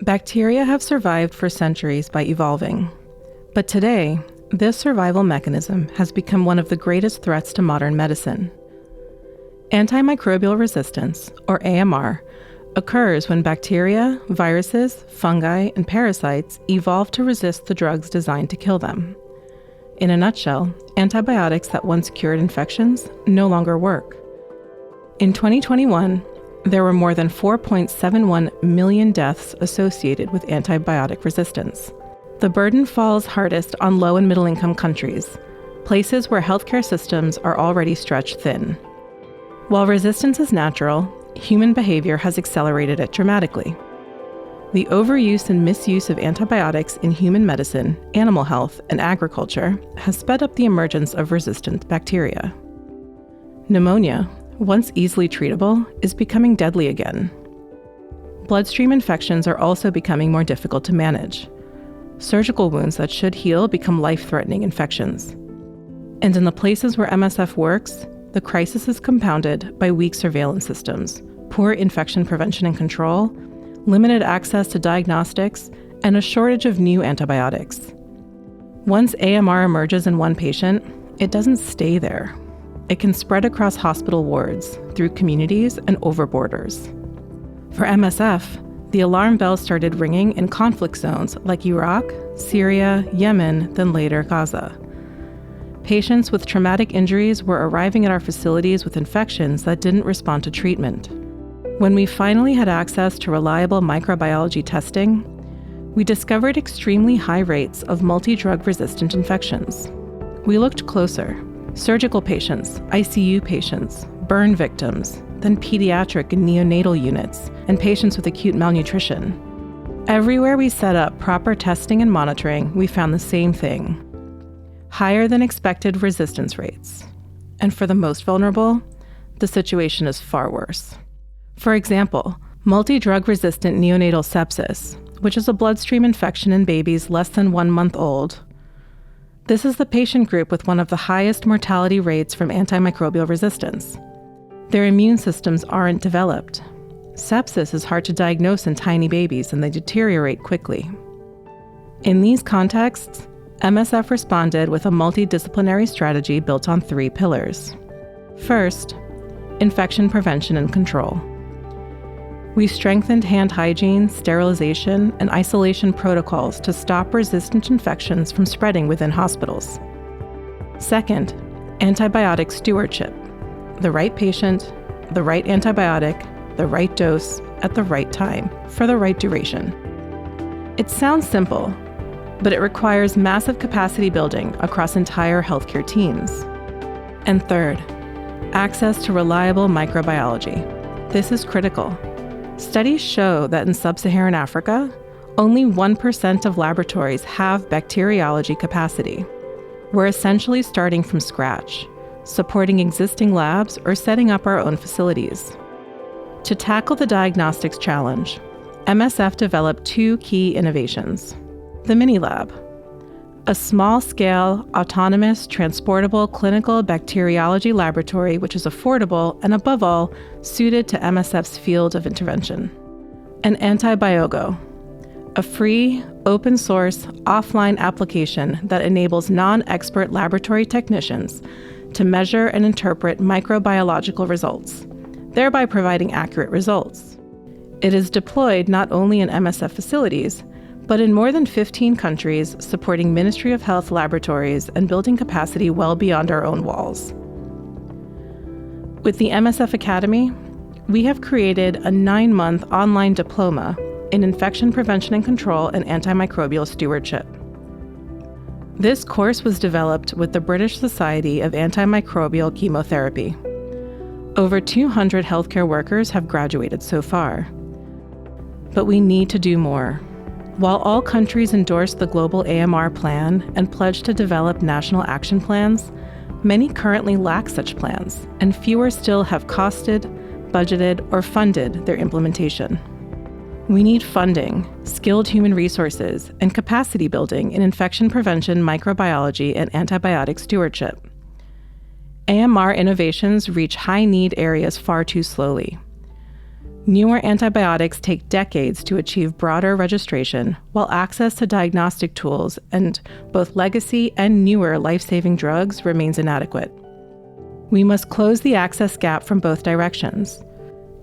Bacteria have survived for centuries by evolving. But today, this survival mechanism has become one of the greatest threats to modern medicine. Antimicrobial resistance, or AMR, occurs when bacteria, viruses, fungi, and parasites evolve to resist the drugs designed to kill them. In a nutshell, antibiotics that once cured infections no longer work. In 2021, there were more than 4.71 million deaths associated with antibiotic resistance. The burden falls hardest on low and middle-income countries, places where healthcare systems are already stretched thin. While resistance is natural, human behavior has accelerated it dramatically. The overuse and misuse of antibiotics in human medicine, animal health, and agriculture has sped up the emergence of resistant bacteria. Pneumonia, once easily treatable, is becoming deadly again. Bloodstream infections are also becoming more difficult to manage. Surgical wounds that should heal become life-threatening infections. And in the places where MSF works, the crisis is compounded by weak surveillance systems, poor infection prevention and control, limited access to diagnostics, and a shortage of new antibiotics. Once AMR emerges in one patient, it doesn't stay there. It can spread across hospital wards, through communities, and over borders. For MSF, the alarm bells started ringing in conflict zones like Iraq, Syria, Yemen, then later Gaza. Patients with traumatic injuries were arriving at our facilities with infections that didn't respond to treatment. When we finally had access to reliable microbiology testing, we discovered extremely high rates of multi-drug resistant infections. We looked closer. Surgical patients, ICU patients, burn victims, then pediatric and neonatal units, and patients with acute malnutrition. Everywhere we set up proper testing and monitoring, we found the same thing: higher than expected resistance rates. And for the most vulnerable, the situation is far worse. For example, multi-drug resistant neonatal sepsis, which is a bloodstream infection in babies less than 1 month old. This is the patient group with one of the highest mortality rates from antimicrobial resistance. Their immune systems aren't developed. Sepsis is hard to diagnose in tiny babies and they deteriorate quickly. In these contexts, MSF responded with a multidisciplinary strategy built on 3 pillars. First, infection prevention and control. We strengthened hand hygiene, sterilization, and isolation protocols to stop resistant infections from spreading within hospitals. Second, antibiotic stewardship. The right patient, the right antibiotic, the right dose, at the right time, for the right duration. It sounds simple, but it requires massive capacity building across entire healthcare teams. And third, access to reliable microbiology. This is critical. Studies show that in sub-Saharan Africa, only 1% of laboratories have bacteriology capacity. We're essentially starting from scratch, supporting existing labs or setting up our own facilities. To tackle the diagnostics challenge, MSF developed 2 key innovations. The Mini Lab, a small-scale, autonomous, transportable clinical bacteriology laboratory which is affordable and, above all, suited to MSF's field of intervention. And Antibiogo, a free, open-source, offline application that enables non-expert laboratory technicians to measure and interpret microbiological results, thereby providing accurate results. It is deployed not only in MSF facilities, but in more than 15 countries, supporting Ministry of Health laboratories and building capacity well beyond our own walls. With the MSF Academy, we have created a 9-month online diploma in infection prevention and control and antimicrobial stewardship. This course was developed with the British Society of Antimicrobial Chemotherapy. Over 200 healthcare workers have graduated so far. But we need to do more. While all countries endorsed the global AMR plan and pledged to develop national action plans, many currently lack such plans, and fewer still have costed, budgeted, or funded their implementation. We need funding, skilled human resources, and capacity building in infection prevention, microbiology, and antibiotic stewardship. AMR innovations reach high-need areas far too slowly. Newer antibiotics take decades to achieve broader registration, while access to diagnostic tools and both legacy and newer life-saving drugs remains inadequate. We must close the access gap from both directions.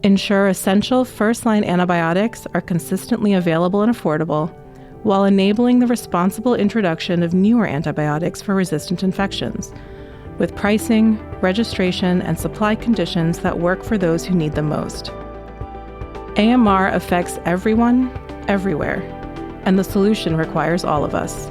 Ensure essential first-line antibiotics are consistently available and affordable, while enabling the responsible introduction of newer antibiotics for resistant infections, with pricing, registration, and supply conditions that work for those who need them most. AMR affects everyone, everywhere, and the solution requires all of us.